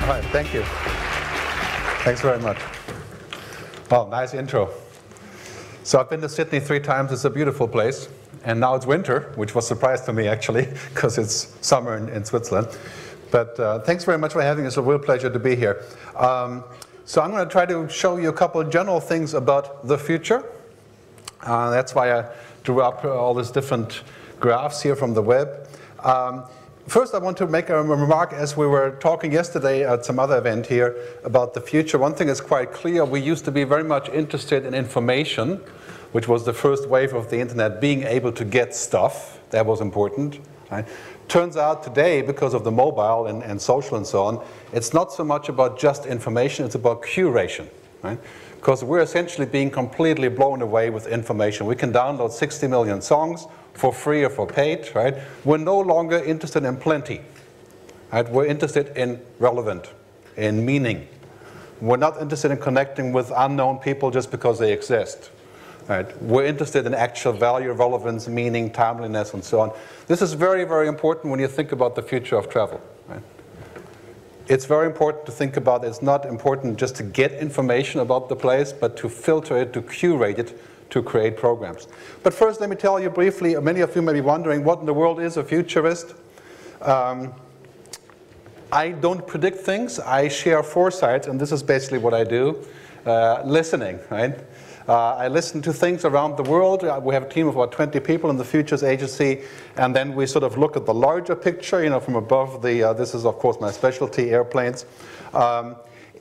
All right, thank you. Thanks very much. Well, nice intro. So I've been to Sydney 3 times. It's a beautiful place. And now it's winter, which was a surprise to me, actually, because it's summer in Switzerland. But thanks very much for having us. It's a real pleasure to be here. So I'm going to try to show you a couple of general things about the future. That's why I drew up all these different graphs here from the web. First, I want to make a remark. As we were talking yesterday at some other event here about the future, one thing is quite clear. We used to be very much interested in information, which was the first wave of the internet, being able to get stuff. That was important. Right? Turns out today, because of the mobile and social and so on, it's not so much about just information, it's about curation. Right? Because we're essentially being completely blown away with information. We can download 60 million songs for free or for paid. Right? We're no longer interested in plenty. Right? We're interested in relevant, in meaning. We're not interested in connecting with unknown people just because they exist. Right? We're interested in actual value, relevance, meaning, timeliness, and so on. This is very, very important when you think about the future of travel. Right? It's very important to think about it's not important just to get information about the place, but to filter it, to curate it, to create programs. But first, let me tell you briefly, many of you may be wondering, what in the world is a futurist? I don't predict things. I share foresight, and this is basically what I do. Listening, right? I listen to things around the world. We have a team of about 20 people in the Futures Agency, and then we sort of look at the larger picture, you know, from above the, this is of course my specialty, airplanes.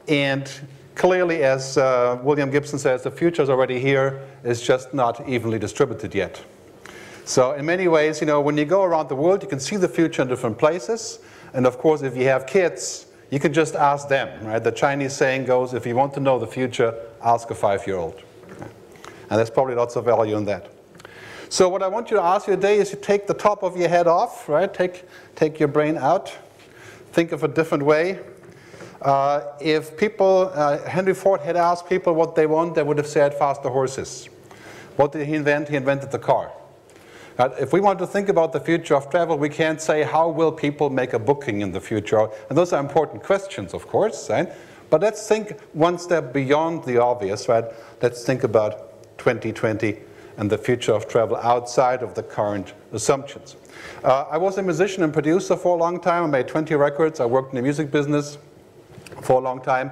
And clearly, as William Gibson says, the future is already here, it's just not evenly distributed yet. So in many ways, you know, when you go around the world, you can see the future in different places. And of course, if you have kids, you can just ask them, right? The Chinese saying goes, if you want to know the future, ask a 5-year-old. And there's probably lots of value in that. So what I want you to ask you today is you take the top of your head off, right? Take your brain out. Think of a different way. If people, Henry Ford had asked people what they want, they would have said faster horses. What did he invent? He invented the car. If we want to think about the future of travel, we can't say how will people make a booking in the future. And those are important questions, of course, right? But let's think one step beyond the obvious, right? Let's think about 2020 and the future of travel outside of the current assumptions. I was a musician and producer for a long time. I made 20 records. I worked in the music business for a long time.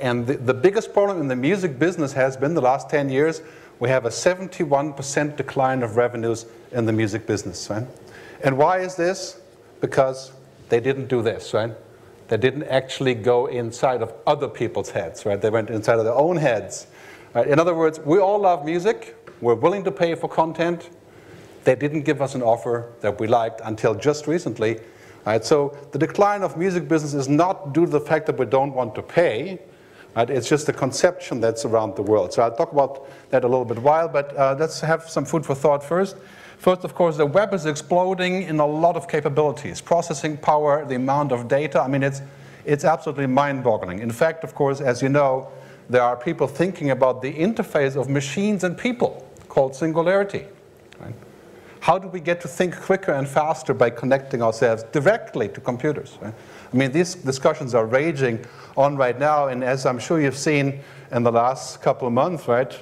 And the biggest problem in the music business has been the last 10 years, we have a 71% decline of revenues in the music business. Right? And why is this? Because they didn't do this. Right? They didn't actually go inside of other people's heads. Right? They went inside of their own heads. Right? In other words, we all love music. We're willing to pay for content. They didn't give us an offer that we liked until just recently. Right? So the decline of music business is not due to the fact that we don't want to pay. Right? It's just a conception that's around the world. So I'll talk about that a little bit while, but let's have some food for thought first. First, of course, the web is exploding in a lot of capabilities. Processing power, the amount of data, I mean, it's absolutely mind-boggling. In fact, of course, as you know, there are people thinking about the interface of machines and people called singularity. Right? How do we get to think quicker and faster by connecting ourselves directly to computers? Right? I mean, these discussions are raging on right now, and as I'm sure you've seen in the last couple of months, right,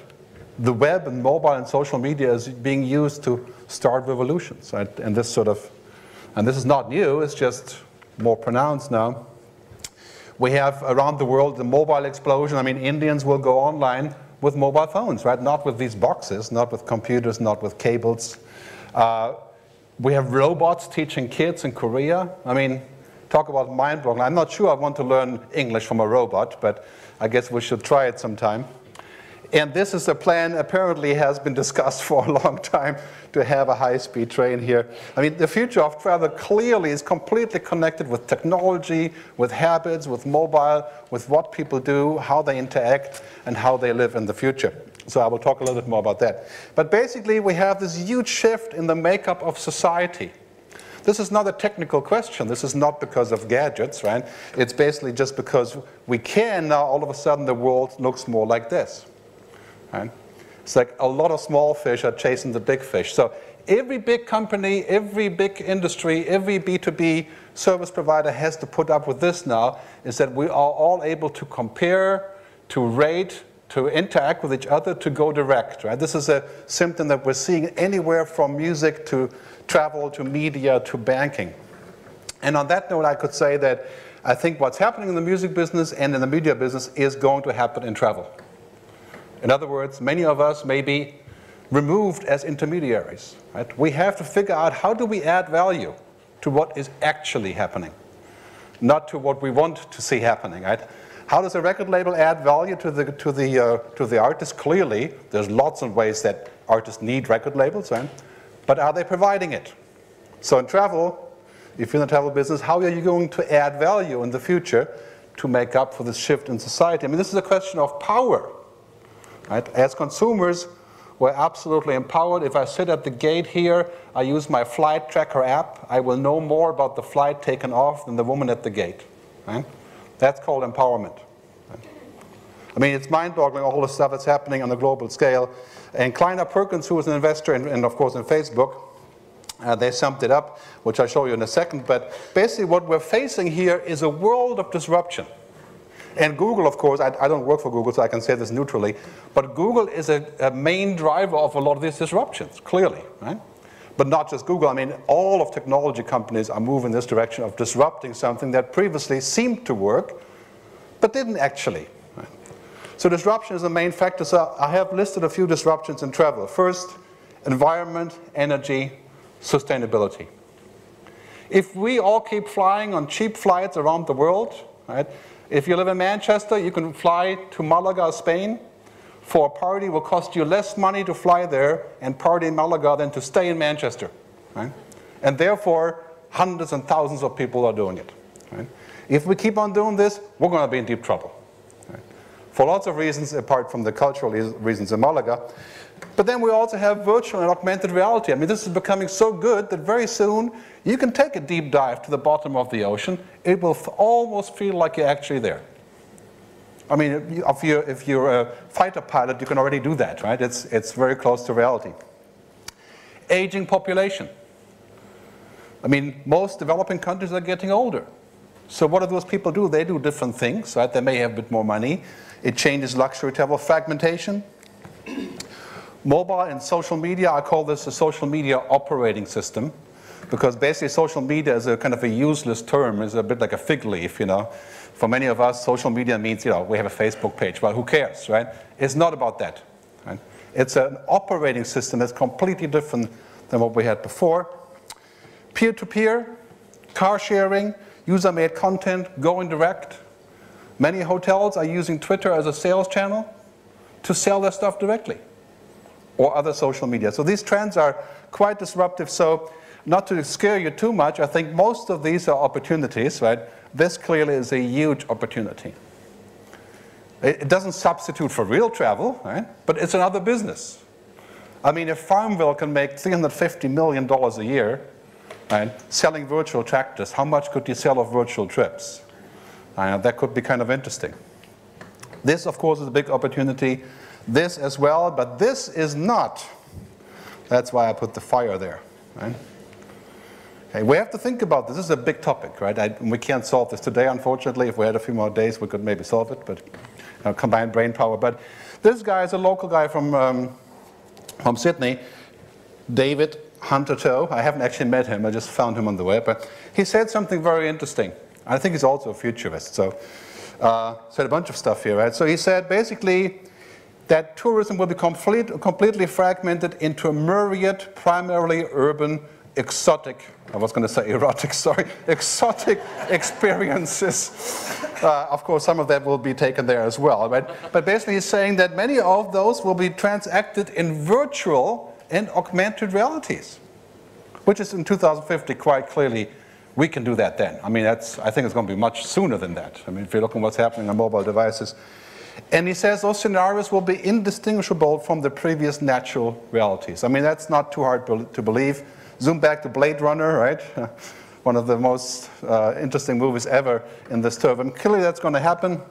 the web and mobile and social media is being used to start revolutions. Right? And this is not new, it's just more pronounced now. We have around the world the mobile explosion. I mean, Indians will go online with mobile phones, right? Not with these boxes, not with computers, not with cables. We have robots teaching kids in Korea. I mean, talk about mind-boggling. I'm not sure I want to learn English from a robot, but I guess we should try it sometime. And this is a plan apparently has been discussed for a long time to have a high-speed train here. I mean, the future of travel clearly is completely connected with technology, with habits, with mobile, with what people do, how they interact, and how they live in the future. So I will talk a little bit more about that. But basically, we have this huge shift in the makeup of society. This is not a technical question. This is not because of gadgets, right? It's basically just because we can now, all of a sudden, the world looks more like this. Right? It's like a lot of small fish are chasing the big fish. So every big company, every big industry, every B2B service provider has to put up with this now, is that we are all able to compare, to rate, to interact with each other, to go direct, right? This is a symptom that we're seeing anywhere from music to travel to media to banking. And on that note, I could say that I think what's happening in the music business and in the media business is going to happen in travel. In other words, many of us may be removed as intermediaries, right? We have to figure out how do we add value to what is actually happening, not to what we want to see happening, right? How does a record label add value to the artist? Clearly, there's lots of ways that artists need record labels, right? But are they providing it? So in travel, if you're in the travel business, how are you going to add value in the future to make up for this shift in society? I mean, this is a question of power, right? As consumers, we're absolutely empowered. If I sit at the gate here, I use my flight tracker app, I will know more about the flight taken off than the woman at the gate, right? That's called empowerment. Right? I mean, it's mind-boggling, all the stuff that's happening on a global scale. And Kleiner Perkins, who was an investor in of course, in Facebook, they summed it up, which I'll show you in a second. But basically what we're facing here is a world of disruption. And Google, of course, I don't work for Google, so I can say this neutrally, but Google is a main driver of a lot of these disruptions, clearly, right? But not just Google. I mean, all of technology companies are moving in this direction of disrupting something that previously seemed to work, but didn't actually. Right? So disruption is the main factor. So I have listed a few disruptions in travel. First, environment, energy, sustainability. If we all keep flying on cheap flights around the world, right? If you live in Manchester, you can fly to Malaga, Spain. For a party, it will cost you less money to fly there and party in Malaga than to stay in Manchester. Right? And therefore, hundreds and thousands of people are doing it. Right? If we keep on doing this, we're going to be in deep trouble. Right? For lots of reasons, apart from the cultural reasons in Malaga. But then we also have virtual and augmented reality. I mean, this is becoming so good that very soon you can take a deep dive to the bottom of the ocean. It will almost feel like you're actually there. I mean, if you're a fighter pilot, you can already do that, right? It's very close to reality. Aging population. I mean, most developing countries are getting older. So what do those people do? They do different things, right? They may have a bit more money. It changes luxury travel. Fragmentation. Mobile and social media, I call this a social media operating system, because basically social media is a kind of a useless term. It's a bit like a fig leaf, you know. For many of us, social media means, you know, we have a Facebook page. Well, who cares, right? It's not about that. Right? It's an operating system that's completely different than what we had before. Peer-to-peer, car sharing, user-made content, going direct. Many hotels are using Twitter as a sales channel to sell their stuff directly, or other social media. So these trends are quite disruptive. So not to scare you too much, I think most of these are opportunities, right? This clearly is a huge opportunity. It doesn't substitute for real travel, right? But it's another business. I mean, if Farmville can make $350 million a year, right, selling virtual tractors, how much could you sell of virtual trips? That could be kind of interesting. This, of course, is a big opportunity. This as well, but this is not. That's why I put the fire there. Right? Okay, we have to think about this. This is a big topic, right? We can't solve this today, unfortunately. If we had a few more days, we could maybe solve it, but combined brain power. But this guy is a local guy from Sydney, David Hunter. I haven't actually met him. I just found him on the web. But he said something very interesting. I think he's also a futurist. So said a bunch of stuff here, right? So he said basically that tourism will be completely fragmented into a myriad, primarily urban, exotic, I was going to say erotic, sorry, exotic experiences. Of course, some of that will be taken there as well, right? But basically he's saying that many of those will be transacted in virtual and augmented realities, which is in 2050 quite clearly, we can do that then. I mean, I think it's going to be much sooner than that. I mean, if you look at what's happening on mobile devices. And he says those scenarios will be indistinguishable from the previous natural realities. I mean, that's not too hard to believe. Zoom back to Blade Runner, right? One of the most interesting movies ever in this term. And clearly that's going to happen.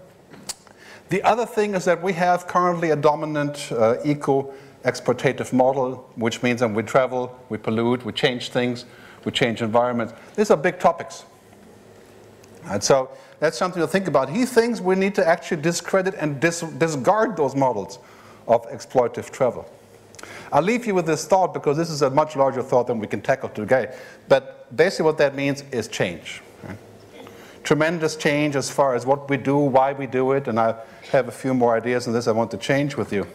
The other thing is that we have currently a dominant exploitative model, which means that we travel, we pollute, we change things, we change environments. These are big topics. And so that's something to think about. He thinks we need to actually discredit and discard those models of exploitative travel. I'll leave you with this thought because this is a much larger thought than we can tackle today. But basically what that means is change. Right? Tremendous change as far as what we do, why we do it, and I have a few more ideas on this I want to exchange with you.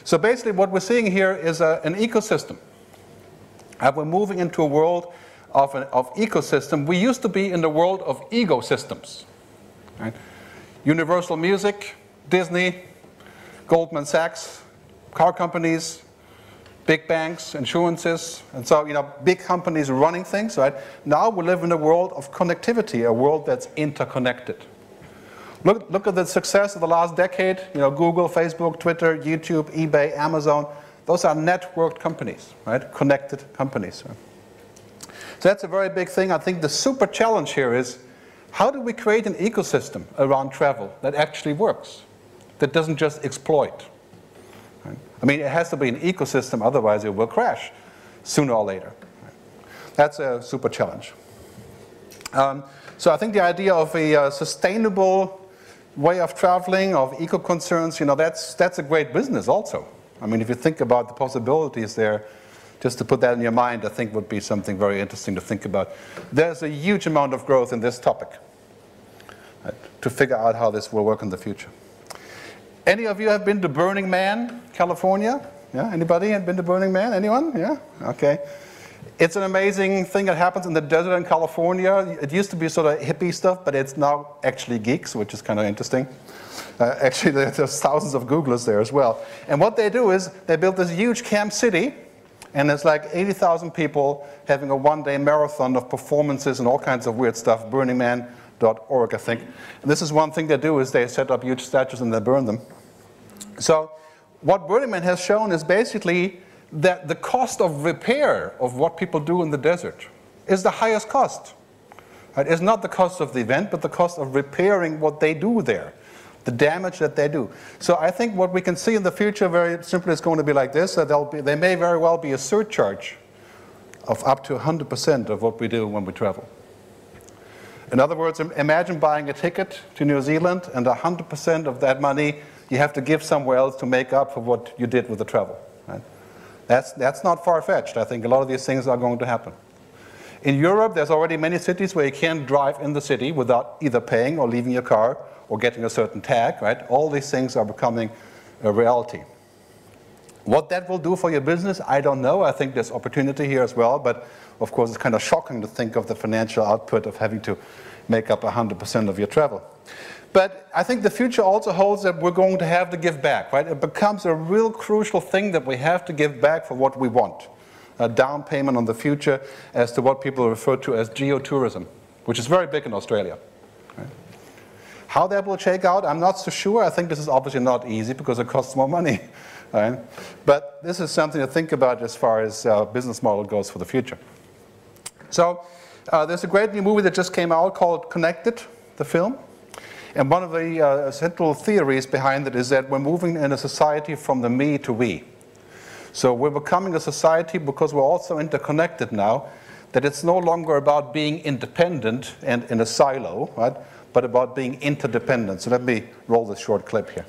So basically what we're seeing here is an ecosystem. We're moving into a world of ecosystem. We used to be in the world of ecosystems. Right? Universal Music, Disney, Goldman Sachs, car companies, big banks, insurances, and so, big companies running things, right? Now we live in a world of connectivity, a world that's interconnected. Look at the success of the last decade, Google, Facebook, Twitter, YouTube, eBay, Amazon. Those are networked companies, right? Connected companies. Right? So that's a very big thing. I think the super challenge here is, how do we create an ecosystem around travel that actually works, that doesn't just exploit? Right? I mean, it has to be an ecosystem, otherwise it will crash sooner or later. Right? That's a super challenge. So I think the idea of a sustainable way of traveling, of eco-concerns, that's a great business also. I mean, if you think about the possibilities there, just to put that in your mind, I think would be something very interesting to think about. There's a huge amount of growth in this topic, right, to figure out how this will work in the future. Any of you have been to Burning Man, California? Yeah, anybody have been to Burning Man? Anyone? Yeah? Okay. It's an amazing thing that happens in the desert in California. It used to be sort of hippie stuff, but it's now actually geeks, which is kind of interesting. Actually, there's thousands of Googlers there as well. And what they do is they build this huge camp city, and there's like 80,000 people having a one-day marathon of performances and all kinds of weird stuff, burningman.org, I think. And this is one thing they do, is they set up huge statues and they burn them. So what Burning Man has shown is basically that the cost of repair of what people do in the desert is the highest cost. Right? It's not the cost of the event, but the cost of repairing what they do there, the damage that they do. So I think what we can see in the future very simply is going to be like this, that there may very well be a surcharge of up to 100% of what we do when we travel. In other words, imagine buying a ticket to New Zealand and 100% of that money you have to give somewhere else to make up for what you did with the travel. Right? That's not far-fetched. I think a lot of these things are going to happen. In Europe, there's already many cities where you can't drive in the city without either paying or leaving your car or getting a certain tag, right? All these things are becoming a reality. What that will do for your business, I don't know. I think there's opportunity here as well, but of course it's kind of shocking to think of the financial output of having to make up 100% of your travel. But I think the future also holds that we're going to have to give back, right? It becomes a real crucial thing that we have to give back for what we want. A down payment on the future as to what people refer to as geotourism, which is very big in Australia. Right? How that will shake out, I'm not so sure. I think this is obviously not easy because it costs more money. Right? But this is something to think about as far as business model goes for the future. So there's a great new movie that just came out called Connected, the film. And one of the central theories behind it is that we're moving in a society from the me to we. So we're becoming a society because we're also interconnected now, that it's no longer about being independent and in a silo, right, but about being interdependent. So let me roll this short clip here.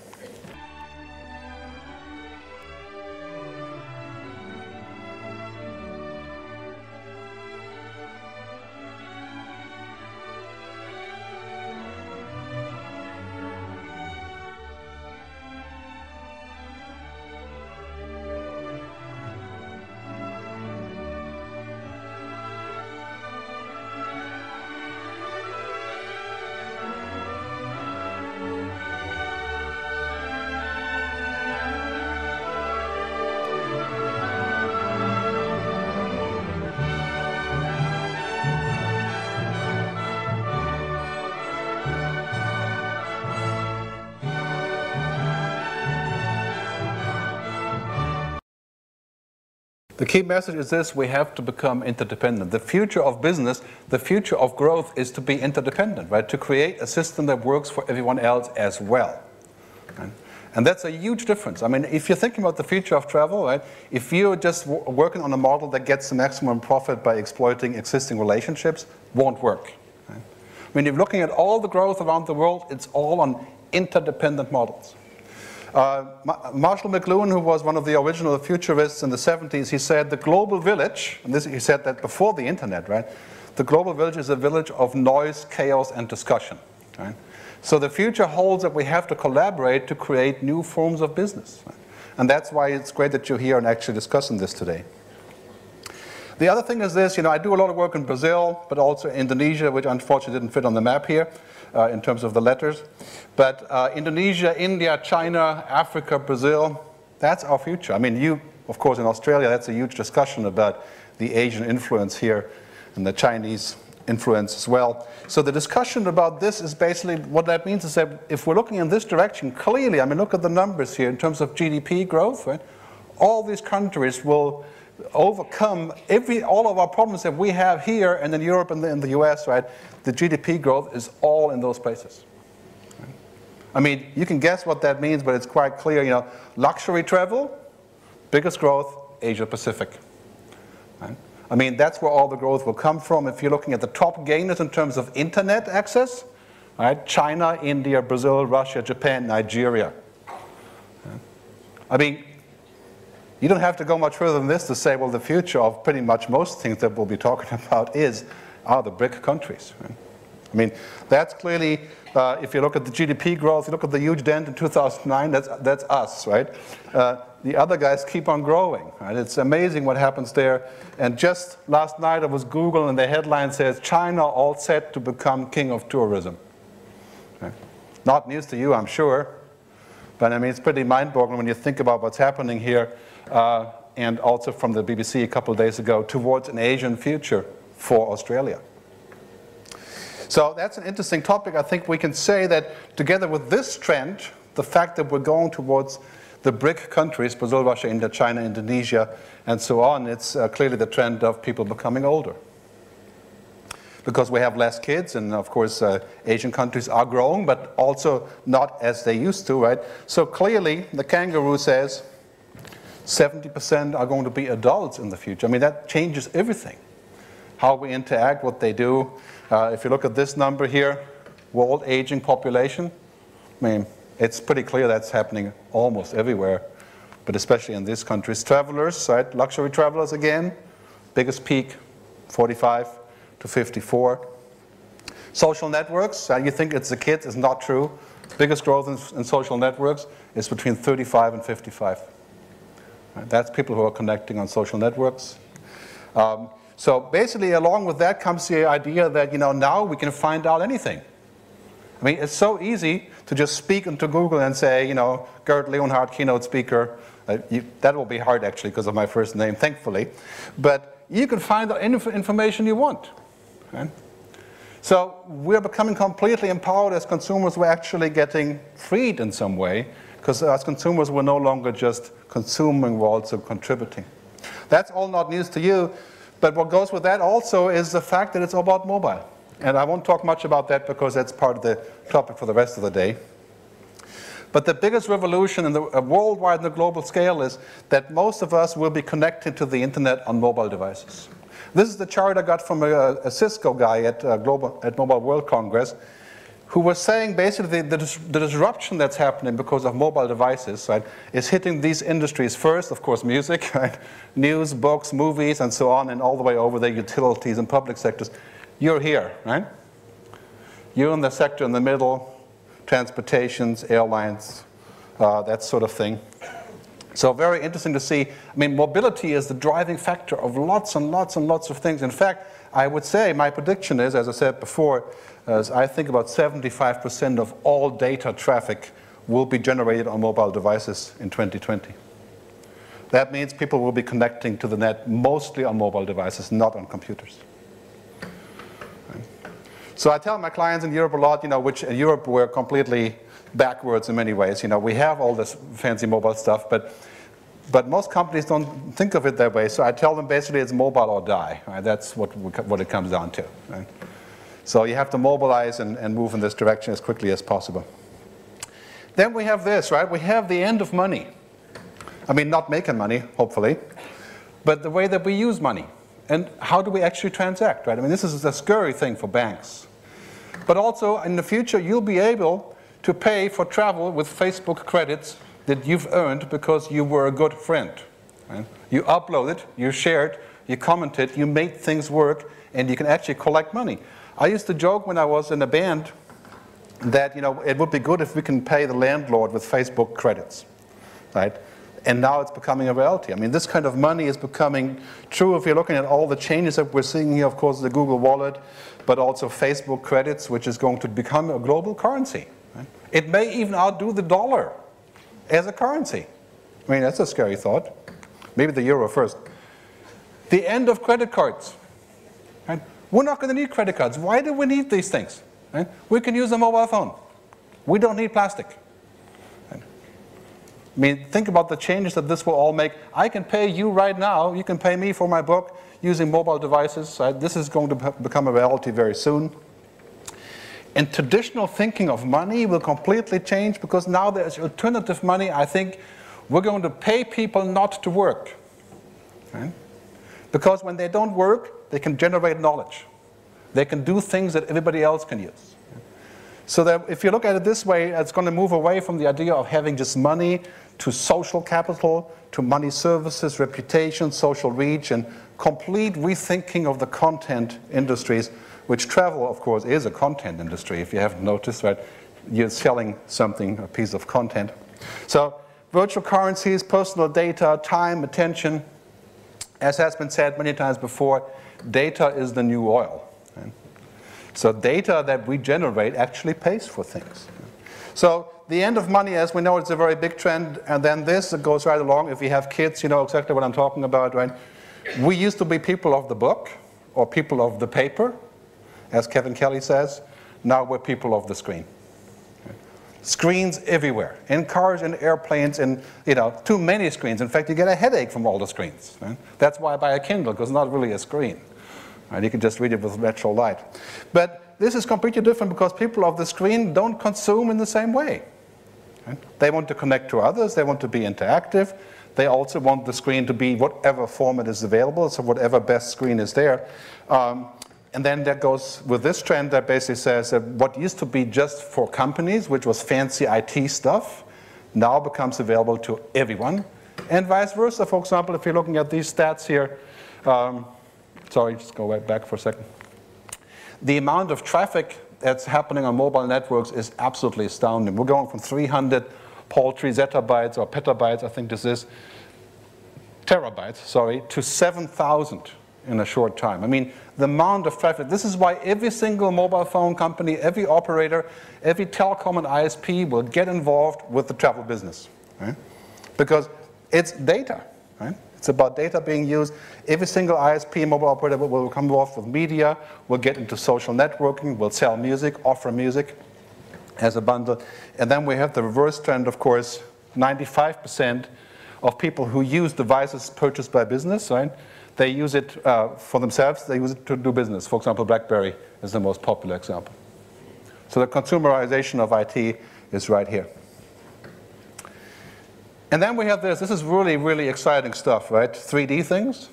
The key message is this: we have to become interdependent. The future of business, the future of growth is to be interdependent, right? To create a system that works for everyone else as well. Right? And that's a huge difference. I mean, if you're thinking about the future of travel, right, if you're just working on a model that gets the maximum profit by exploiting existing relationships, won't work. Right? I mean, if you're looking at all the growth around the world, it's all on interdependent models. Marshall McLuhan, who was one of the original futurists in the 70s, he said the global village, and this, he said that before the internet, right? The global village is a village of noise, chaos, and discussion. Right? So the future holds that we have to collaborate to create new forms of business. Right? And that's why it's great that you're here and actually discussing this today. The other thing is this, I do a lot of work in Brazil, but also Indonesia, which unfortunately didn't fit on the map here in terms of the letters. But Indonesia, India, China, Africa, Brazil, that's our future. I mean, you, of course, in Australia, that's a huge discussion about the Asian influence here and the Chinese influence as well. So the discussion about this is basically, what that means is that if we're looking in this direction, clearly, I mean, look at the numbers here in terms of GDP growth, right? All these countries will overcome all of our problems that we have here and in Europe and in the US, right? The GDP growth is all in those places. Right? I mean, you can guess what that means, but it's quite clear, luxury travel, biggest growth, Asia Pacific. Right? I mean, that's where all the growth will come from. If you're looking at the top gainers in terms of internet access, right? China, India, Brazil, Russia, Japan, Nigeria. Right? I mean, you don't have to go much further than this to say, well, the future of pretty much most things that we'll be talking about are the BRIC countries. Right? I mean, that's clearly, if you look at the GDP growth, you look at the huge dent in 2009, that's us, right? The other guys keep on growing, right? It's amazing what happens there. And just last night I was Google and the headline says, China all set to become king of tourism. Right? Not news to you, I'm sure. But I mean, it's pretty mind-boggling when you think about what's happening here. And also from the BBC a couple of days ago, towards an Asian future for Australia. So that's an interesting topic. I think we can say that together with this trend, the fact that we're going towards the BRIC countries, Brazil, Russia, India, China, Indonesia, and so on, it's clearly the trend of people becoming older. Because we have less kids, and of course Asian countries are growing, but also not as they used to, right? So clearly, the kangaroo says 70% are going to be adults in the future. I mean, that changes everything. How we interact, what they do. If you look at this number here, world aging population, I mean, it's pretty clear that's happening almost everywhere, but especially in these countries. Travelers, right? Luxury travelers again, biggest peak, 45 to 54. Social networks, you think it's the kids, it's not true. Biggest growth in social networks is between 35 and 55. Right? That's people who are connecting on social networks. So basically, along with that comes the idea that now we can find out anything. I mean, it's so easy to just speak into Google and say, Gerd Leonhard, keynote speaker. That will be hard, actually, because of my first name, thankfully. But you can find the information you want. Okay? So we're becoming completely empowered as consumers. We're actually getting freed in some way, because as consumers, we're no longer just consuming, we're also contributing. That's all not news to you. But what goes with that also is the fact that it's all about mobile. And I won't talk much about that because that's part of the topic for the rest of the day. But the biggest revolution in the worldwide and the global scale is that most of us will be connected to the internet on mobile devices. This is the chart I got from a Cisco guy at Mobile World Congress, who was saying basically the disruption that's happening because of mobile devices, right, is hitting these industries first, of course, music, right, news, books, movies, and so on, and all the way over the utilities and public sectors. You're here, right? You're in the sector in the middle, transportations, airlines, that sort of thing. So very interesting to see. I mean, mobility is the driving factor of lots and lots and lots of things. In fact, I would say my prediction is, as I said before, I think about 75% of all data traffic will be generated on mobile devices in 2020. That means people will be connecting to the net mostly on mobile devices, not on computers. So I tell my clients in Europe a lot, which in Europe we're completely backwards in many ways. We have all this fancy mobile stuff, but most companies don't think of it that way. So I tell them basically it's mobile or die. Right? That's what it comes down to. Right? So you have to mobilize and move in this direction as quickly as possible. Then we have this, right? We have the end of money. I mean, not making money, hopefully, but the way that we use money. And how do we actually transact, right? I mean, this is a scary thing for banks. But also, in the future, you'll be able to pay for travel with Facebook credits that you've earned because you were a good friend. Right? You uploaded, you shared, you commented, you made things work, and you can actually collect money. I used to joke when I was in a band that, you know, it would be good if we can pay the landlord with Facebook credits, right? And now it's becoming a reality. I mean, this kind of money is becoming true if you're looking at all the changes that we're seeing here, of course, the Google Wallet, but also Facebook credits, which is going to become a global currency. Right? It may even outdo the dollar as a currency. I mean, that's a scary thought. Maybe the euro first. The end of credit cards. Right? We're not going to need credit cards. Why do we need these things? Right? We can use a mobile phone. We don't need plastic. Right? I mean, think about the changes that this will all make. I can pay you right now. You can pay me for my book using mobile devices. Right? This is going to become a reality very soon. And traditional thinking of money will completely change because now there's alternative money. I think we're going to pay people not to work. Right? Because when they don't work, they can generate knowledge. They can do things that everybody else can use. So that if you look at it this way, it's going to move away from the idea of having just money to social capital, to money services, reputation, social reach, and complete rethinking of the content industries, which travel, of course, is a content industry. If you haven't noticed, right, you're selling something, a piece of content. So virtual currencies, personal data, time, attention. As has been said many times before, data is the new oil. Right? So data that we generate actually pays for things. So the end of money, as we know, it's a very big trend. And then this goes right along. If you have kids, you know exactly what I'm talking about, right? We used to be people of the book or people of the paper, as Kevin Kelly says. Now we're people of the screen. Screens everywhere, in cars, in airplanes, in, you know, too many screens. In fact, you get a headache from all the screens. Right? That's why I buy a Kindle, because it's not really a screen. Right? You can just read it with natural light. But this is completely different because people of the screen don't consume in the same way. Right? They want to connect to others. They want to be interactive. They also want the screen to be whatever format is available, so whatever best screen is there. And then that goes with this trend that basically says that what used to be just for companies, which was fancy IT stuff, now becomes available to everyone. And vice versa. For example, if you're looking at these stats here, sorry, just go right back for a second. The amount of traffic that's happening on mobile networks is absolutely astounding. We're going from 300 paltry zettabytes or petabytes, I think this is, terabytes, sorry, to 7,000 in a short time. I mean, the amount of traffic. This is why every single mobile phone company, every operator, every telecom and ISP will get involved with the travel business. Right? Because it's data. Right? It's about data being used. Every single ISP mobile operator will come involved with media, will get into social networking, will sell music, offer music as a bundle. And then we have the reverse trend, of course. 95% of people who use devices purchased by business, right? They use it for themselves, they use it to do business. For example, BlackBerry is the most popular example. So the consumerization of IT is right here. And then we have this. This is really, really exciting stuff, right? 3D things.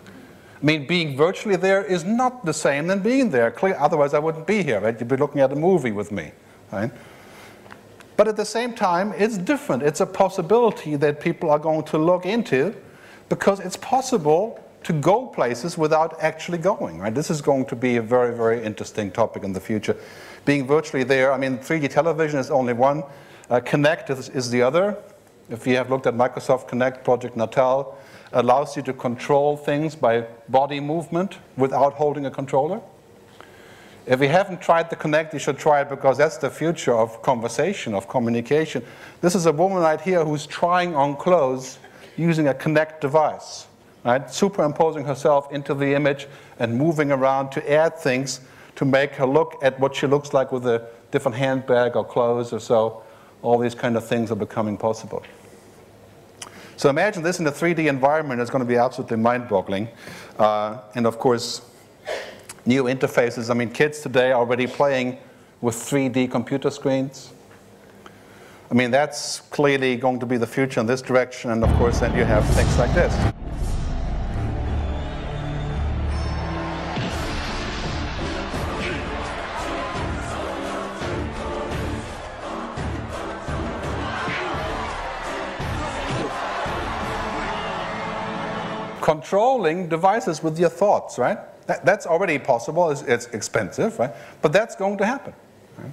I mean, being virtually there is not the same than being there. Otherwise, I wouldn't be here, right? You'd be looking at a movie with me, right? But at the same time, it's different. It's a possibility that people are going to look into because it's possible to go places without actually going, right? This is going to be a very, very interesting topic in the future. Being virtually there, I mean, 3D television is only one. Connect is the other. If you have looked at Microsoft Connect, Project Natal allows you to control things by body movement without holding a controller. If you haven't tried the Connect, you should try it because that's the future of conversation, of communication. This is a woman right here who's trying on clothes using a Connect device. Right? Superimposing herself into the image and moving around to add things to make her look at what she looks like with a different handbag or clothes or so. All these kind of things are becoming possible. So imagine this in a 3D environment. It's going to be absolutely mind-boggling. And of course, new interfaces. I mean, kids today are already playing with 3D computer screens. I mean, that's clearly going to be the future in this direction, and of course then you have things like this. Controlling devices with your thoughts, right? That's already possible. It's expensive, right? But that's going to happen. Right?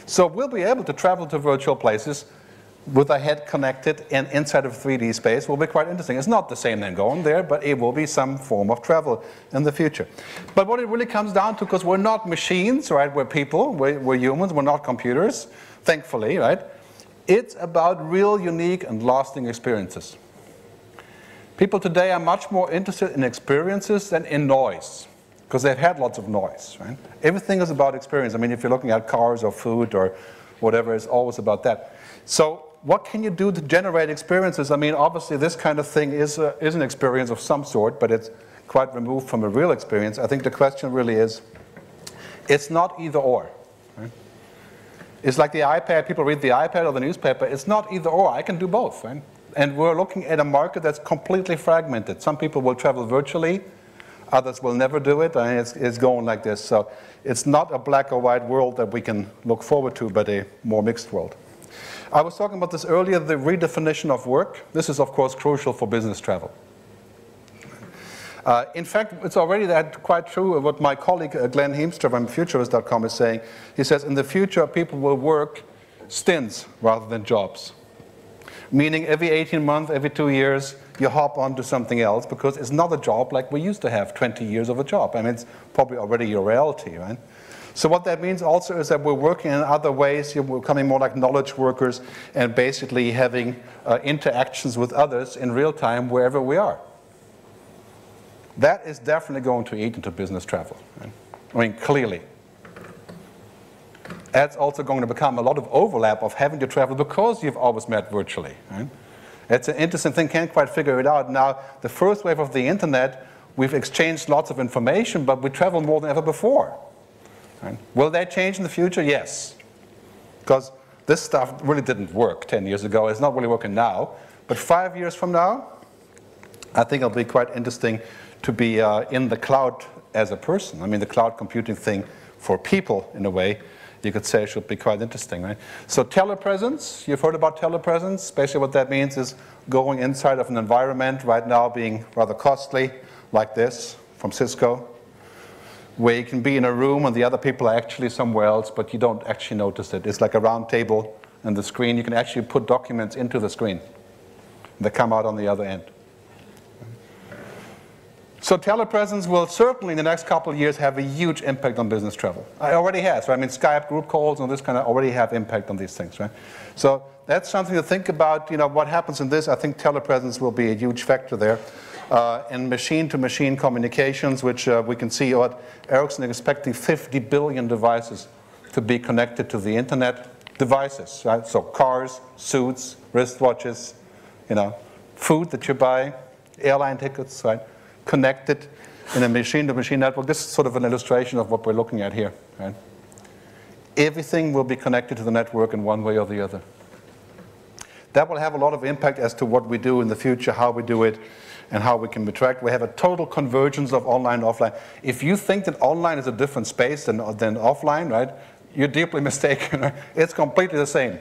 So we'll be able to travel to virtual places with our head connected and inside of 3D space will be quite interesting. It's not the same than going there, but it will be some form of travel in the future. But what it really comes down to, because we're not machines, right? We're people, we're humans, we're not computers, thankfully, right? It's about real, unique, and lasting experiences. People today are much more interested in experiences than in noise, because they've had lots of noise, right? Everything is about experience. I mean, if you're looking at cars or food or whatever, it's always about that. So what can you do to generate experiences? I mean, obviously this kind of thing is an experience of some sort, but it's quite removed from a real experience. I think the question really is, it's not either or. Right? It's like the iPad. People read the iPad or the newspaper. It's not either or. I can do both, right? And we're looking at a market that's completely fragmented. Some people will travel virtually, others will never do it, and it's going like this. So it's not a black or white world that we can look forward to, but a more mixed world. I was talking about this earlier, the redefinition of work. This is, of course, crucial for business travel. In fact, it's already quite true what my colleague Glenn Heemstra from Futurist.com is saying. He says, in the future, people will work stints rather than jobs. Meaning every 18 months, every 2 years, you hop onto something else because it's not a job like we used to have 20 years of a job. I mean, it's probably already your reality, right? So what that means also is that we're working in other ways. We're becoming more like knowledge workers and basically having interactions with others in real time wherever we are. That is definitely going to eat into business travel, right? I mean, clearly. That's also going to become a lot of overlap of having to travel because you've always met virtually. Right? It's an interesting thing, can't quite figure it out. Now, the first wave of the internet, we've exchanged lots of information, but we travel more than ever before. Right? Will that change in the future? Yes. Because this stuff really didn't work 10 years ago. It's not really working now. But 5 years from now, I think it'll be quite interesting to be in the cloud as a person. I mean, the cloud computing thing for people, in a way, you could say should be quite interesting, right? So telepresence, you've heard about telepresence. Basically what that means is going inside of an environment right now being rather costly, like this, from Cisco, where you can be in a room and the other people are actually somewhere else, but you don't actually notice it. It's like a round table and the screen. You can actually put documents into the screen. They come out on the other end. So telepresence will certainly in the next couple of years have a huge impact on business travel. It already has, right? I mean, Skype group calls and this kind of already have impact on these things, right? So that's something to think about. You know, what happens in this, I think telepresence will be a huge factor there. In machine-to-machine communications, which we can see what Ericsson is expecting 50 billion devices to be connected to the internet. Devices, right? So cars, suits, wristwatches, you know, food that you buy, airline tickets, right? Connected in a machine-to-machine network. This is sort of an illustration of what we're looking at here. Right? Everything will be connected to the network in one way or the other. That will have a lot of impact as to what we do in the future, how we do it, and how we can interact. We have a total convergence of online and offline. If you think that online is a different space than offline, right, you're deeply mistaken. Right? It's completely the same.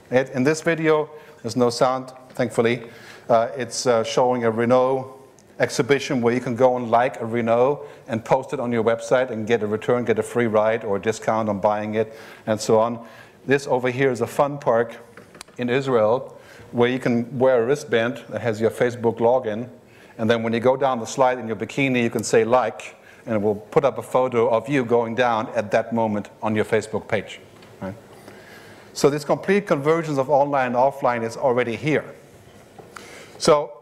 In this video, there's no sound, thankfully. It's showing a Renault exhibition where you can go and like a Renault and post it on your website and get a return, get a free ride or a discount on buying it, and so on. This over here is a fun park in Israel where you can wear a wristband that has your Facebook login, and then when you go down the slide in your bikini, you can say like, and it will put up a photo of you going down at that moment on your Facebook page. Right? So this complete convergence of online and offline is already here. So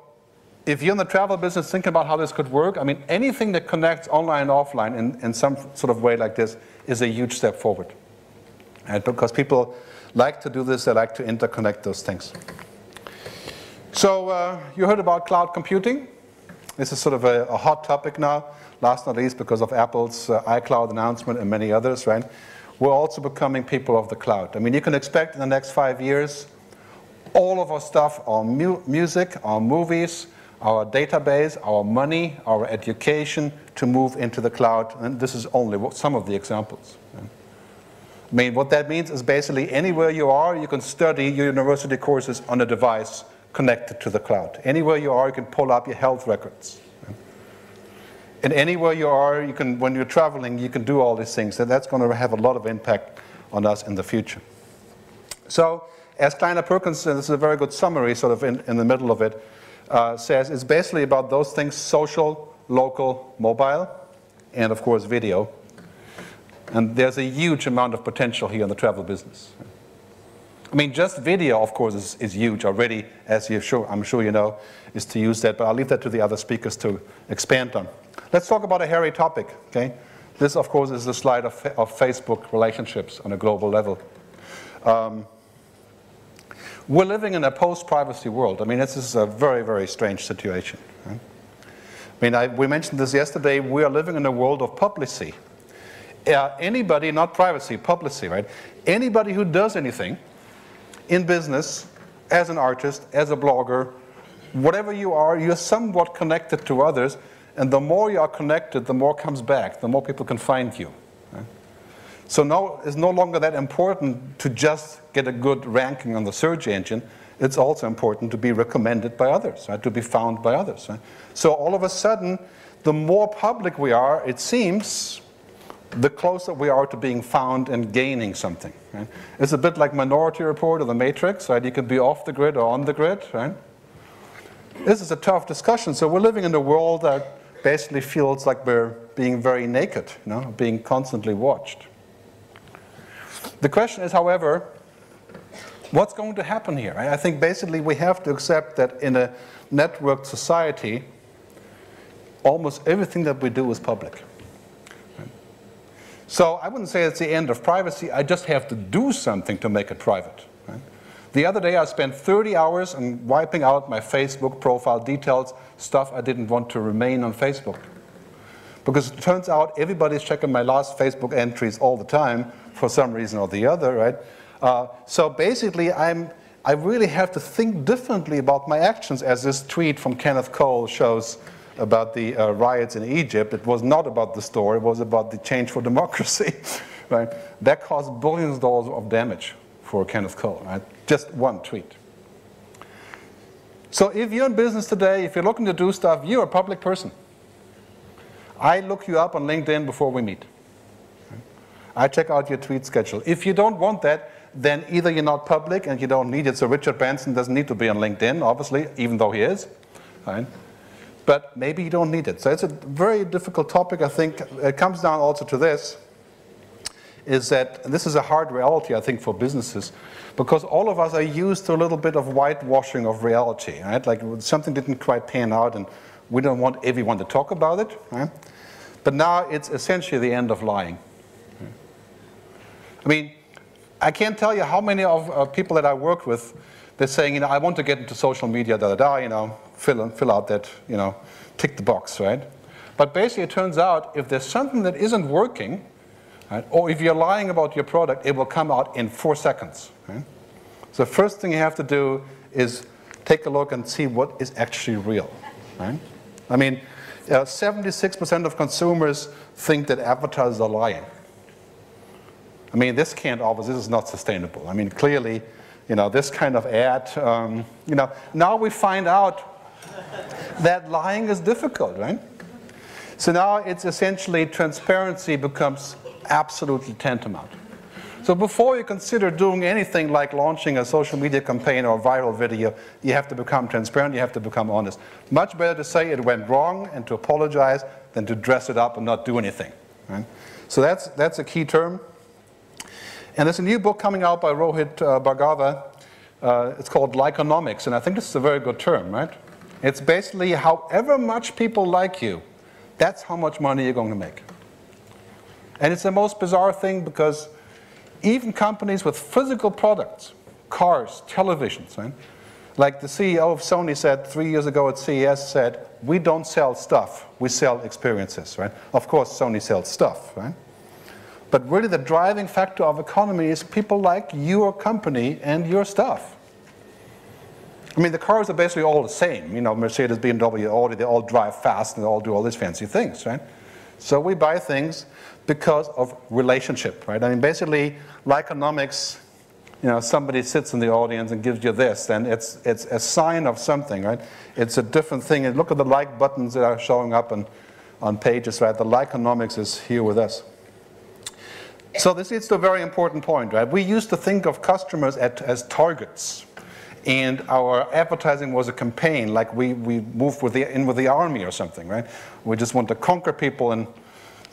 if you're in the travel business thinking about how this could work, I mean, anything that connects online and offline in some sort of way like this is a huge step forward. And because people like to do this, they like to interconnect those things. So you heard about cloud computing. This is sort of a hot topic now, last not least because of Apple's iCloud announcement and many others, right? We're also becoming people of the cloud. I mean, you can expect in the next 5 years all of our stuff, our music, our movies, our database, our money, our education, to move into the cloud. And this is only some of the examples. I mean, what that means is basically anywhere you are, you can study your university courses on a device connected to the cloud. Anywhere you are, you can pull up your health records. And anywhere you are, you can, when you're traveling, you can do all these things. And that's going to have a lot of impact on us in the future. So, as Kleiner Perkins, and this is a very good summary sort of in the middle of it, says it's basically about those things: social, local, mobile, and of course video. And there's a huge amount of potential here in the travel business. I mean, just video, of course, is huge already, as I'm sure you know, is to use that, but I'll leave that to the other speakers to expand on. Let's talk about a hairy topic, okay? This, of course, is the slide of Facebook relationships on a global level. We're living in a post-privacy world. I mean, this is a very, very strange situation. Right? I mean, we mentioned this yesterday. We are living in a world of publicity. Anybody, not privacy, publicity, right? Anybody who does anything in business, as an artist, as a blogger, whatever you are, you're somewhat connected to others, and the more you are connected, the more comes back, the more people can find you. Right? So now it's no longer that important to just get a good ranking on the search engine. It's also important to be recommended by others, right? To be found by others. Right? So all of a sudden, the more public we are, it seems, the closer we are to being found and gaining something. Right? It's a bit like Minority Report or The Matrix, right? You can be off the grid or on the grid, right? This is a tough discussion. So we're living in a world that basically feels like we're being very naked, you know, being constantly watched. The question is, however, what's going to happen here? I think basically we have to accept that in a networked society, almost everything that we do is public. So I wouldn't say it's the end of privacy. I just have to do something to make it private. Right? The other day I spent 30 hours on wiping out my Facebook profile details, stuff I didn't want to remain on Facebook. Because it turns out everybody's checking my last Facebook entries all the time for some reason or the other, right? So basically I really have to think differently about my actions, as this tweet from Kenneth Cole shows about the riots in Egypt. It was not about the store, it was about the Change for Democracy, right? That caused billions of dollars of damage for Kenneth Cole, right? Just one tweet. So if you're in business today, if you're looking to do stuff, you're a public person. I look you up on LinkedIn before we meet. I check out your tweet schedule. If you don't want that, then either you're not public and you don't need it. So Richard Branson doesn't need to be on LinkedIn, obviously, even though he is, right? But maybe you don't need it. So it's a very difficult topic. I think it comes down also to this, is that this is a hard reality, I think, for businesses, because all of us are used to a little bit of whitewashing of reality, right? Like something didn't quite pan out and we don't want everyone to talk about it, right? But now it's essentially the end of lying. I mean, I can't tell you how many of people that I work with, they're saying, you know, I want to get into social media, you know, fill out that, you know, tick the box, right? But basically it turns out if there's something that isn't working, right, or if you're lying about your product, it will come out in 4 seconds. Right? So the first thing you have to do is take a look and see what is actually real. Right? I mean, 76% of consumers think that advertisers are lying. I mean, this is not sustainable. I mean, clearly, you know, this kind of ad, you know, now we find out that lying is difficult, right? So now it's essentially transparency becomes absolutely tantamount. So before you consider doing anything like launching a social media campaign or a viral video, you have to become transparent, you have to become honest. Much better to say it went wrong and to apologize than to dress it up and not do anything. Right? So that's a key term. And there's a new book coming out by Rohit Bhargava. It's called Likeonomics, and I think this is a very good term, right? It's basically however much people like you, that's how much money you're going to make. And it's the most bizarre thing because even companies with physical products, cars, televisions, right? Like the CEO of Sony said 3 years ago at CES, said, we don't sell stuff, we sell experiences, right? Of course, Sony sells stuff, right? But really the driving factor of economy is people like your company and your stuff. I mean, the cars are basically all the same. You know, Mercedes, BMW, Audi, they all drive fast and they all do all these fancy things, right? So we buy things because of relationship, right? I mean, basically, like economics, you know, somebody sits in the audience and gives you this, and it's a sign of something, right? It's a different thing. And look at the like buttons that are showing up on pages, right? The like-onomics is here with us. So this leads to a very important point, right? We used to think of customers as targets, and our advertising was a campaign, like we moved in with the army or something, right? We just want to conquer people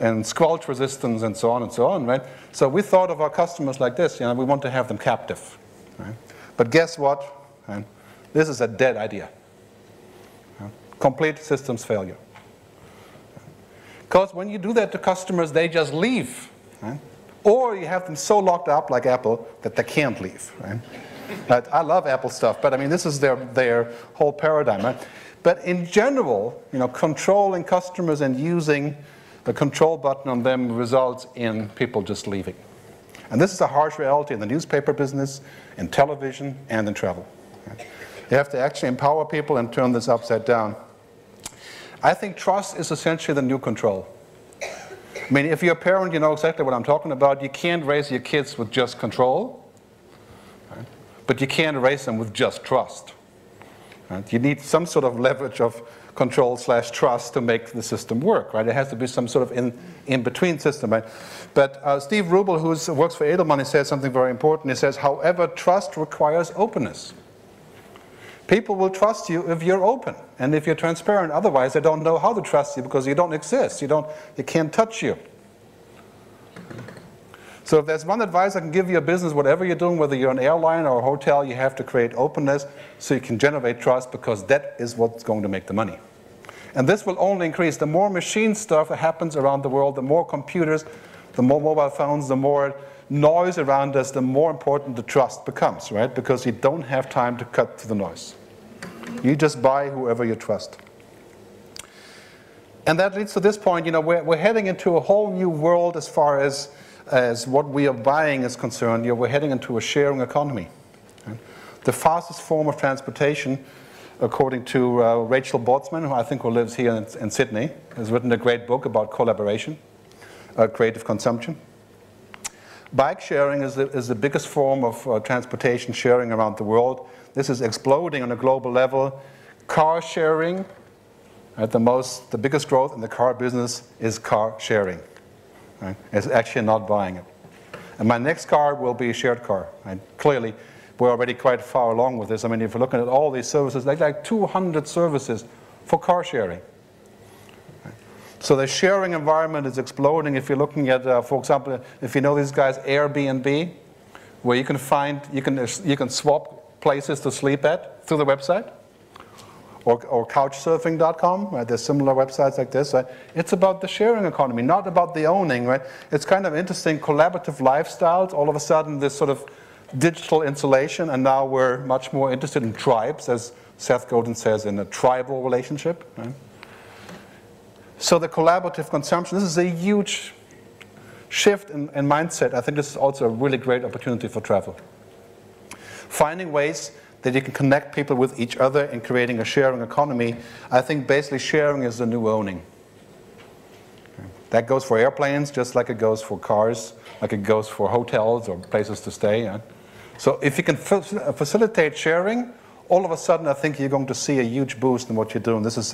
and squelch resistance and so on, right? So we thought of our customers like this, you know, we want to have them captive, right? But guess what? Right? This is a dead idea. Right? Complete systems failure. Because when you do that to customers, they just leave, right? Or you have them so locked up, like Apple, that they can't leave, right? But I love Apple stuff, but I mean, this is their whole paradigm, right? But in general, you know, controlling customers and using the control button on them results in people just leaving. And this is a harsh reality in the newspaper business, in television, and in travel. Right? You have to actually empower people and turn this upside down. I think trust is essentially the new control. I mean, if you're a parent, you know exactly what I'm talking about. You can't raise your kids with just control, right? But you can't raise them with just trust. Right? You need some sort of leverage of control/trust to make the system work, right? It has to be some sort of in-between system, right? But Steve Rubel, who works for Edelman, he says something very important. He says, however, trust requires openness. People will trust you if you're open and if you're transparent. Otherwise, they don't know how to trust you because you don't exist. They can't touch you. So if there's one advice I can give you a business, whatever you're doing, whether you're an airline or a hotel, you have to create openness so you can generate trust, because that is what's going to make the money. And this will only increase. The more machine stuff that happens around the world, the more computers, the more mobile phones, the more noise around us, the more important the trust becomes, right? Because you don't have time to cut through the noise. You just buy whoever you trust. And that leads to this point, you know, we're heading into a whole new world as far as what we are buying is concerned. You know, we're heading into a sharing economy. Right? The fastest form of transportation, according to Rachel Botsman, who I think lives here in Sydney, has written a great book about collaboration, creative consumption. Bike sharing is the biggest form of transportation sharing around the world. This is exploding on a global level. Car sharing, the biggest growth in the car business is car sharing. Right? It's actually not buying it. And my next car will be a shared car. Right? Clearly, we're already quite far along with this. I mean, if you're looking at all these services, like 200 services for car sharing. So the sharing environment is exploding. If you're looking at, for example, if you know these guys, Airbnb, where you can swap places to sleep at through the website, or couchsurfing.com, right? There's similar websites like this. Right? It's about the sharing economy, not about the owning, right? It's kind of interesting, collaborative lifestyles. All of a sudden, this sort of digital insulation, and now we're much more interested in tribes, as Seth Godin says, in a tribal relationship. Right? So the collaborative consumption, this is a huge shift in mindset. I think this is also a really great opportunity for travel. Finding ways that you can connect people with each other and creating a sharing economy. I think basically sharing is the new owning. That goes for airplanes just like it goes for cars, like it goes for hotels or places to stay. Yeah? So if you can facilitate sharing, all of a sudden I think you're going to see a huge boost in what you're doing. This is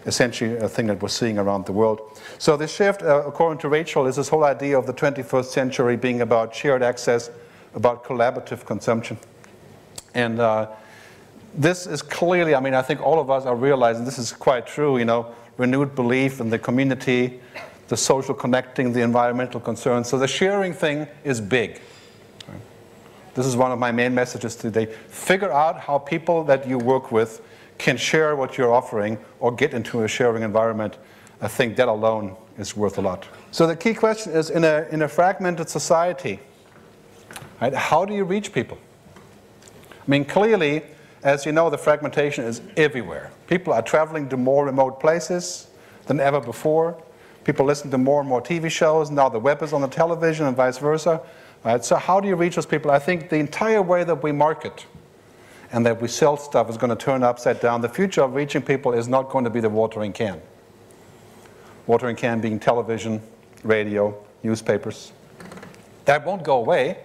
essentially a thing that we're seeing around the world. So this shift, according to Rachel, is this whole idea of the 21st century being about shared access, about collaborative consumption. And this is clearly, I mean, I think all of us are realizing this is quite true, you know, renewed belief in the community, the social connecting, the environmental concerns. So the sharing thing is big. This is one of my main messages today. Figure out how people that you work with can share what you're offering or get into a sharing environment. I think that alone is worth a lot. So the key question is, in a fragmented society, right, how do you reach people? I mean, clearly, as you know, the fragmentation is everywhere. People are traveling to more remote places than ever before. People listen to more and more TV shows. Now the web is on the television and vice versa. Right? So how do you reach those people? I think the entire way that we market and that we sell stuff is going to turn upside down. The future of reaching people is not going to be the watering can. Watering can being television, radio, newspapers. That won't go away,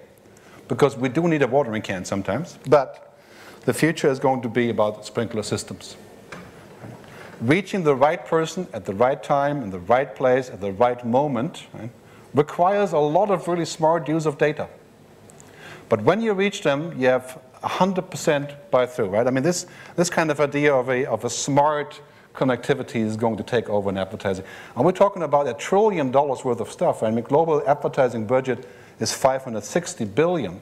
because we do need a watering can sometimes, but the future is going to be about sprinkler systems. Reaching the right person at the right time, in the right place, at the right moment, right, requires a lot of really smart use of data. But when you reach them, you have 100% buy-through, right? I mean, this kind of idea of a smart connectivity is going to take over in advertising. And we're talking about $1 trillion worth of stuff. Right? I mean, global advertising budget is $560 billion.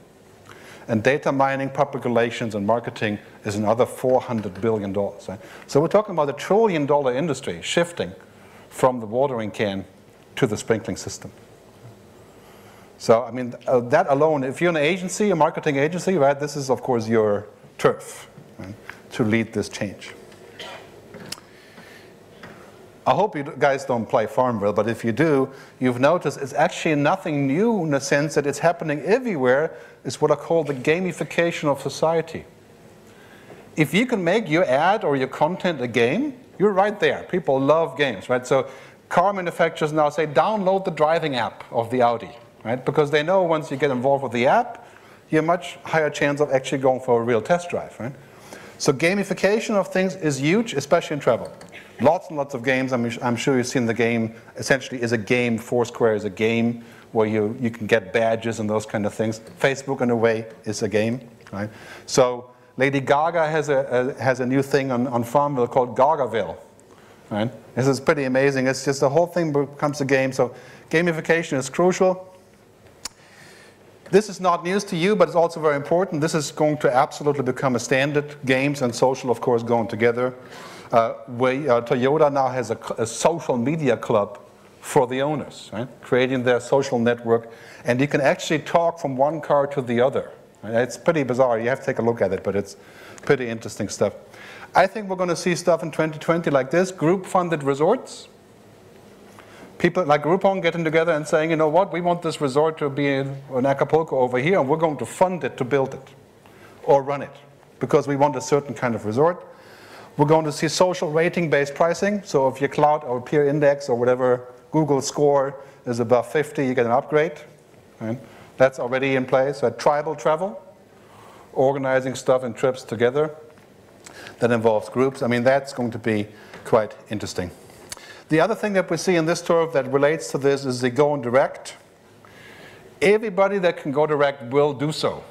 And data mining, public relations, and marketing is another $400 billion. Right? So we're talking about $1 trillion industry shifting from the watering can to the sprinkling system. So, I mean, that alone, if you're an agency, a marketing agency, right, this is, of course, your turf, right, to lead this change. I hope you guys don't play Farmville, but if you do, you've noticed it's actually nothing new in the sense that it's happening everywhere. It's what I call the gamification of society. If you can make your ad or your content a game, you're right there. People love games, right? So car manufacturers now say, download the driving app of the Audi. Right? Because they know once you get involved with the app, you have a much higher chance of actually going for a real test drive. Right? So gamification of things is huge, especially in travel. Lots and lots of games. I'm sure you've seen the game. Essentially, is a game. Foursquare is a game where you can get badges and those kind of things. Facebook, in a way, is a game. Right? So Lady Gaga has a new thing on Farmville called Gagaville. Right? This is pretty amazing. It's just the whole thing becomes a game. So gamification is crucial. This is not news to you, but it's also very important. This is going to absolutely become a standard. Games and social, of course, going together. Toyota now has a social media club for the owners, right? Creating their social network. And you can actually talk from one car to the other. Right? It's pretty bizarre. You have to take a look at it, but it's pretty interesting stuff. I think we're going to see stuff in 2020 like this, group-funded resorts. People like Groupon getting together and saying, you know what, we want this resort to be in Acapulco over here, and we're going to fund it to build it or run it because we want a certain kind of resort. We're going to see social rating-based pricing. So if your cloud or peer index or whatever Google score is above 50, you get an upgrade. Right? That's already in place. So tribal travel, organizing stuff and trips together that involves groups. I mean, that's going to be quite interesting. The other thing that we see in this turf that relates to this is the going direct. Everybody that can go direct will do so.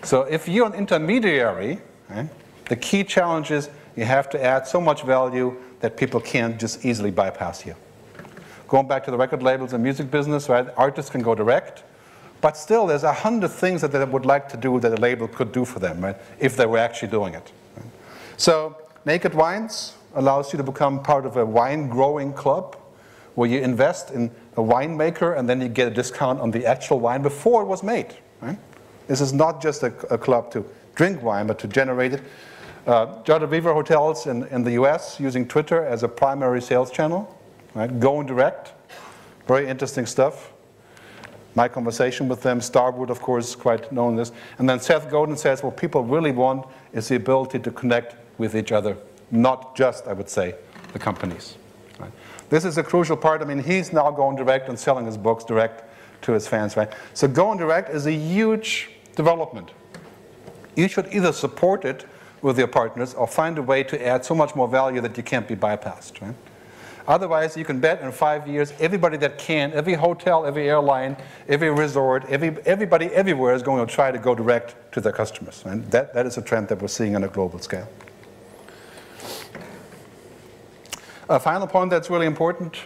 So if you're an intermediary, right, the key challenge is you have to add so much value that people can't just easily bypass you. Going back to the record labels and music business, right, artists can go direct, but still there's 100 things that they would like to do that a label could do for them, right, if they were actually doing it. Right? So Naked Wines allows you to become part of a wine growing club where you invest in a winemaker and then you get a discount on the actual wine before it was made. Right? This is not just a club to drink wine, but to generate it. Jada Beaver hotels in the US using Twitter as a primary sales channel, right? Going direct, very interesting stuff. My conversation with them, Starwood, of course, quite known this. And then Seth Godin says, what people really want is the ability to connect with each other. Not just, I would say, the companies. Right? This is a crucial part. I mean, he's now going direct and selling his books direct to his fans. Right? So going direct is a huge development. You should either support it with your partners or find a way to add so much more value that you can't be bypassed. Right? Otherwise, you can bet in 5 years, everybody that can, every hotel, every airline, every resort, everybody everywhere is going to try to go direct to their customers. And that is a trend that we're seeing on a global scale. A final point that's really important.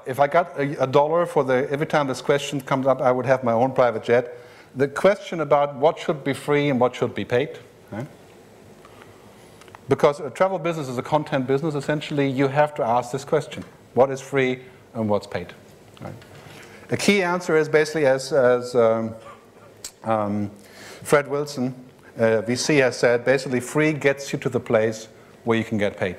If I got a dollar for every time this question comes up, I would have my own private jet. The question about what should be free and what should be paid. Right? Because a travel business is a content business, essentially you have to ask this question. What is free and what's paid? Right? A key answer is basically as Fred Wilson, VC, has said, basically free gets you to the place where you can get paid.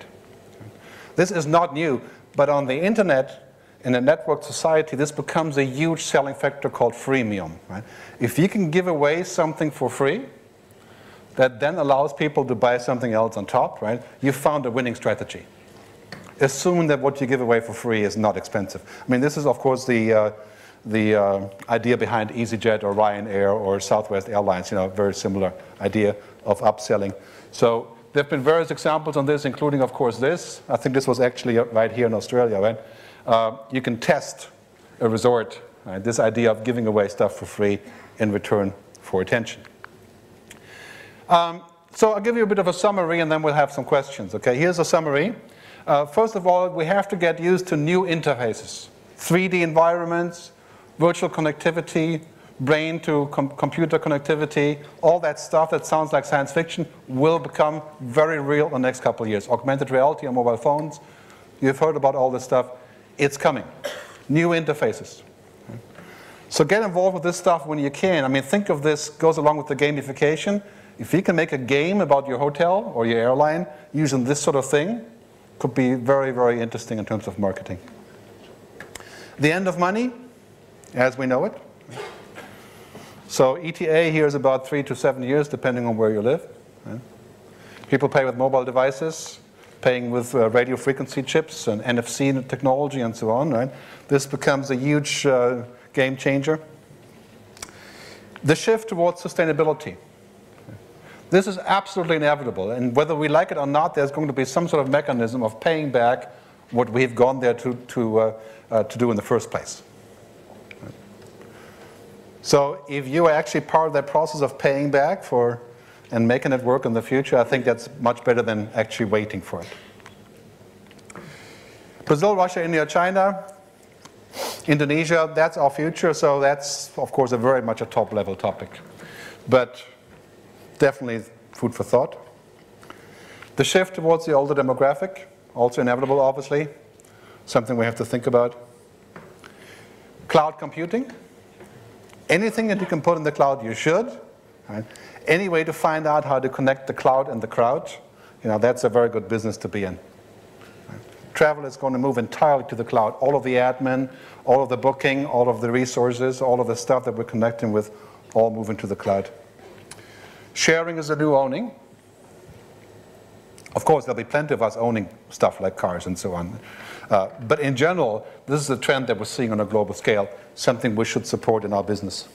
This is not new, but on the internet, in a networked society, this becomes a huge selling factor called freemium. Right? If you can give away something for free, that then allows people to buy something else on top, right? You found a winning strategy. Assume that what you give away for free is not expensive. I mean, this is, of course, the idea behind EasyJet or Ryanair or Southwest Airlines, you know, very similar idea of upselling. So there have been various examples on this, including, of course, this. I think this was actually right here in Australia, right? You can test a resort, right? This idea of giving away stuff for free in return for attention. So I'll give you a bit of a summary, and then we'll have some questions. Okay, here's a summary. First of all, we have to get used to new interfaces. 3D environments, virtual connectivity, brain to computer connectivity, all that stuff that sounds like science fiction will become very real in the next couple of years. Augmented reality on mobile phones, you've heard about all this stuff. It's coming. New interfaces. So get involved with this stuff when you can. I mean, think of this, goes along with the gamification. If you can make a game about your hotel or your airline using this sort of thing, could be very, very interesting in terms of marketing. The end of money, as we know it. So ETA here is about 3 to 7 years, depending on where you live. People pay with mobile devices, paying with radio frequency chips and NFC technology and so on. Right? This becomes a huge game changer. The shift towards sustainability. This is absolutely inevitable, and whether we like it or not, there's going to be some sort of mechanism of paying back what we've gone there to do in the first place. So if you are actually part of that process of paying back for and making it work in the future, I think that's much better than actually waiting for it. Brazil, Russia, India, China, Indonesia, that's our future, so that's, of course, very much a top-level topic. But definitely food for thought. The shift towards the older demographic, also inevitable, obviously, something we have to think about. Cloud computing. Anything that you can put in the cloud, you should. Right? Any way to find out how to connect the cloud and the crowd, you know, that's a very good business to be in. Right? Travel is going to move entirely to the cloud. All of the admin, all of the booking, all of the resources, all of the stuff that we're connecting with, all moving to the cloud. Sharing is the new owning. Of course, there'll be plenty of us owning stuff like cars and so on. But in general, this is a trend that we're seeing on a global scale, something we should support in our business.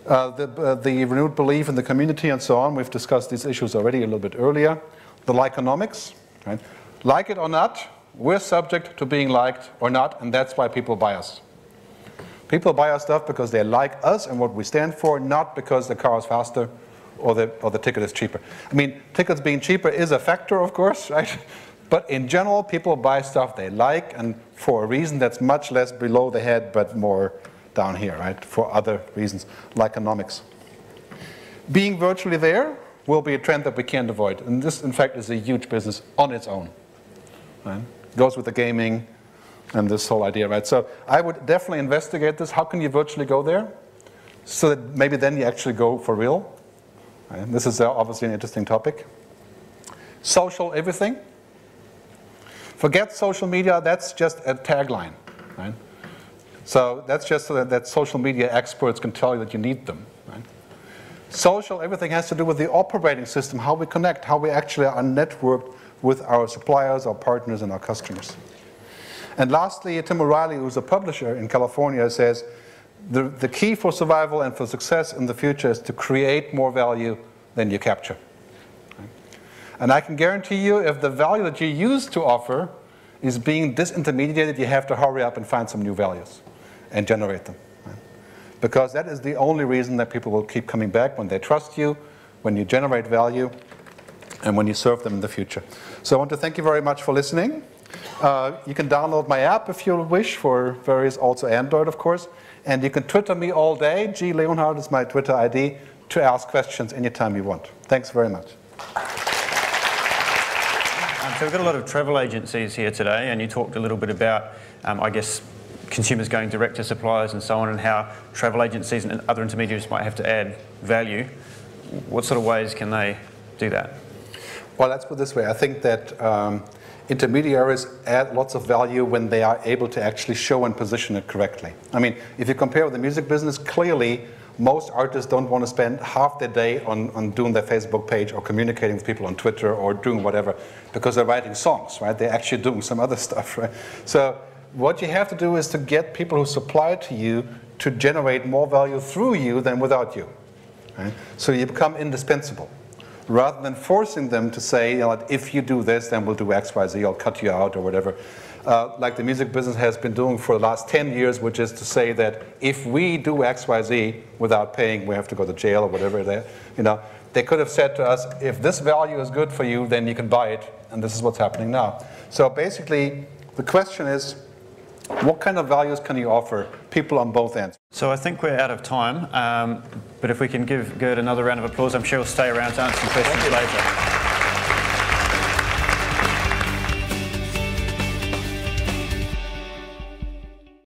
The renewed belief in the community and so on, we've discussed these issues already a little bit earlier. The likeonomics, right? Like it or not, we're subject to being liked or not, and that's why people buy us. People buy our stuff because they like us and what we stand for, not because the car is faster or the ticket is cheaper. I mean, tickets being cheaper is a factor, of course, right? But in general, people buy stuff they like, and for a reason that's much less below the head, but more down here, right? For other reasons, like economics. Being virtually there will be a trend that we can't avoid. And this, in fact, is a huge business on its own. Right? Goes with the gaming and this whole idea, right? So I would definitely investigate this. How can you virtually go there? So that maybe then you actually go for real. Right? This is obviously an interesting topic. Social everything. Forget social media, that's just a tagline. Right? So that's just so that social media experts can tell you that you need them. Right? Social everything has to do with the operating system, how we connect, how we actually are networked with our suppliers, our partners, and our customers. And lastly, Tim O'Reilly, who's a publisher in California, says, the key for survival and for success in the future is to create more value than you capture. Right? And I can guarantee you, if the value that you used to offer is being disintermediated, you have to hurry up and find some new values and generate them. Right? Because that is the only reason that people will keep coming back, when they trust you, when you generate value, and when you serve them in the future. So I want to thank you very much for listening. You can download my app if you wish, for various, also Android, of course. And you can Twitter me all day. Gerd Leonhard is my Twitter ID, to ask questions anytime you want. Thanks very much. So we've got a lot of travel agencies here today, and you talked a little bit about, I guess, consumers going direct to suppliers and so on, and how travel agencies and other intermediaries might have to add value. What sort of ways can they do that? Well, let's put it this way. I think that intermediaries add lots of value when they are able to actually show and position it correctly. I mean, if you compare with the music business, clearly Most artists don't want to spend half their day on doing their Facebook page or communicating with people on Twitter or doing whatever, because they're writing songs, right? They're actually doing some other stuff, right? So what you have to do is to get people who supply to you to generate more value through you than without you. Right? So you become indispensable. Rather than forcing them to say, you know, if you do this, then we'll do X, Y, Z, I'll cut you out or whatever. Like the music business has been doing for the last 10 years, which is to say that if we do X, Y, Z without paying, we have to go to jail or whatever. They could have said to us, if this value is good for you, then you can buy it, and this is what's happening now. So basically, the question is, what kind of values can you offer people on both ends? So I think we're out of time, but if we can give Gerd another round of applause, I'm sure he'll stay around to answer some questions later.